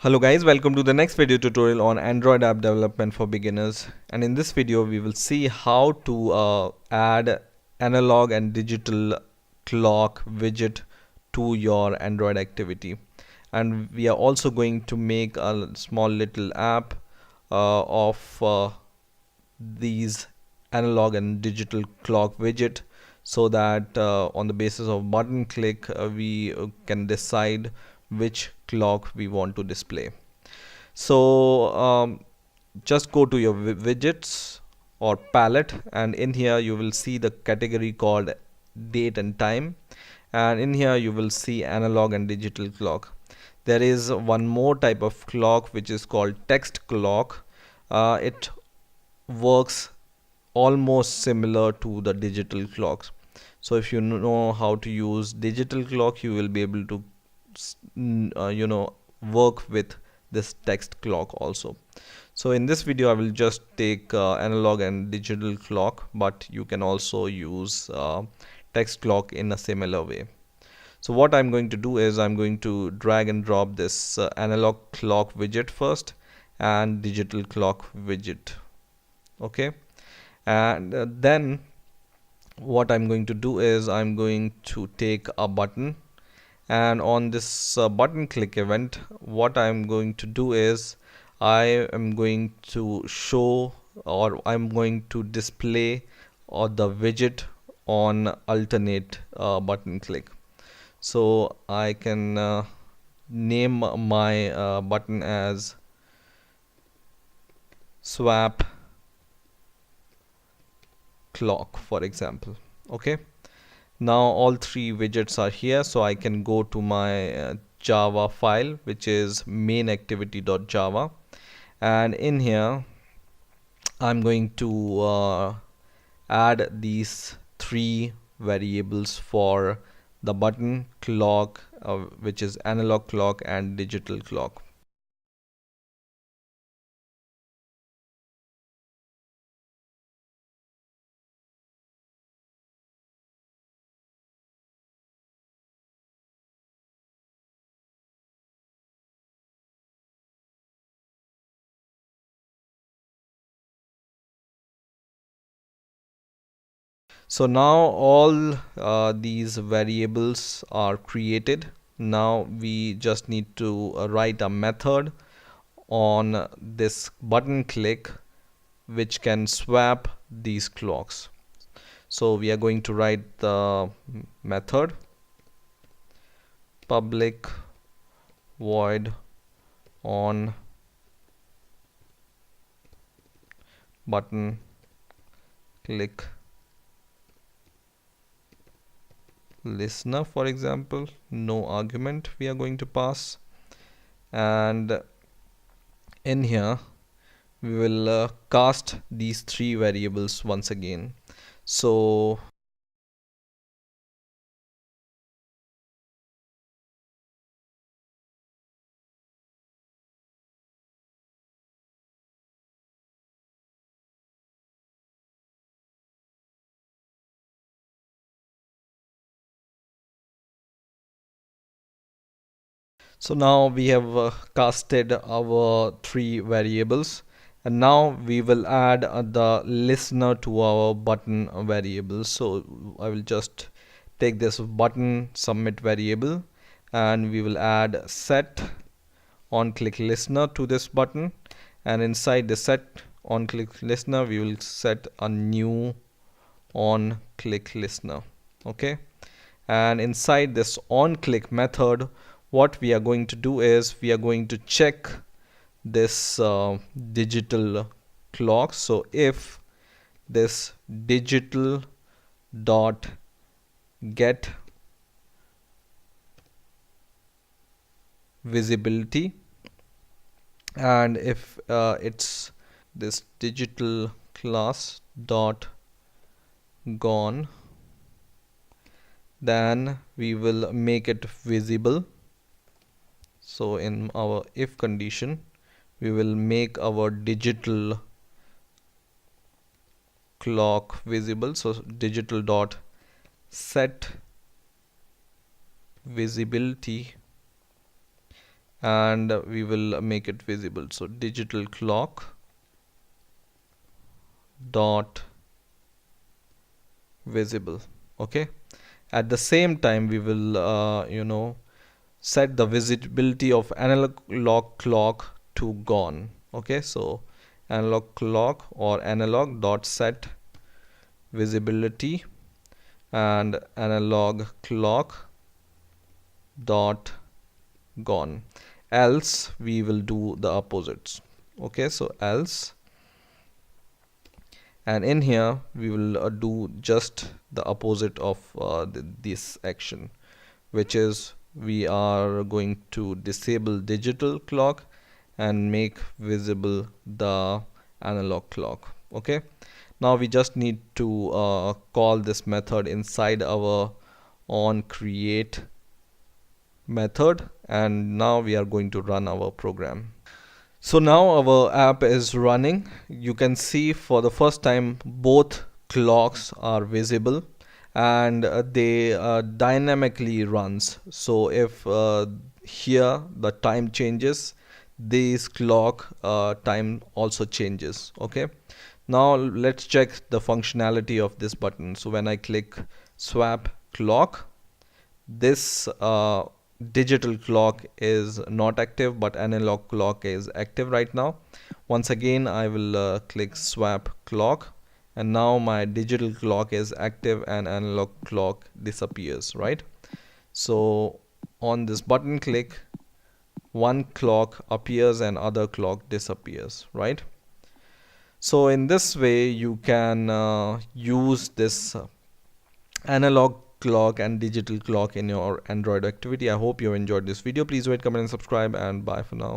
Hello guys, welcome to the next video tutorial on Android app development for beginners. And in this video we will see how to add analog and digital clock widget to your Android activity. And we are also going to make a small little app of these analog and digital clock widget, so that on the basis of button click we can decide which clock we want to display. So just go to your widgets or palette, and in here you will see the category called date and time, and in here you will see analog and digital clock. There is one more type of clock which is called text clock. It works almost similar to the digital clocks. So if you know how to use digital clock, you will be able to work with this text clock also. So in this video I will just take analog and digital clock, but you can also use text clock in a similar way. So what I'm going to do is I'm going to drag and drop this analog clock widget first and digital clock widget. Okay, and then what I'm going to do is I'm going to take a button, and on this button click event what I'm going to do is I am going to show, or I'm going to display the widget on alternate button click. So I can name my button as swap clock, for example. Okay, now all three widgets are here, so I can go to my Java file, which is mainActivity.java, and in here I'm going to add these three variables for the button clock, which is analog clock and digital clock. So now all these variables are created. Now we just need to write a method on this button click which can swap these clocks. So we are going to write the method public void on button click listener, for example. No argument we are going to pass, and in here we will cast these three variables once again. So now we have casted our three variables, and now we will add the listener to our button variable. So I will just take this button submit variable, and we will add set on click listener to this button, and inside the set on click listener we will set a new on click listener. Okay, and inside this on click method what we are going to do is we are going to check this digital clock. So if this digital dot get visibility, and if it's this digital class dot gone, then we will make it visible. So in our if condition we will make our digital clock visible. So digital dot set visibility and we will make it visible. So digital clock dot visible. Okay, at the same time we will set the visibility of analog clock to gone. Okay, so analog clock or analog dot set visibility and analog clock dot gone, else we will do the opposites. Okay, so else, and in here we will do just the opposite of this action, which is we are going to disable digital clock and make visible the analog clock. Okay, now we just need to call this method inside our on create method, and now we are going to run our program. So now our app is running. You can see for the first time both clocks are visible, and they dynamically runs. So if here the time changes, this clock time also changes. Okay, now let's check the functionality of this button. So when I click swap clock, this digital clock is not active, but analog clock is active right now. Once again I will click swap clock, and now my digital clock is active and analog clock disappears, right? So on this button click, one clock appears and other clock disappears, right? So in this way you can use this analog clock and digital clock in your Android activity. I hope you enjoyed this video. Please rate, comment and subscribe, and bye for now.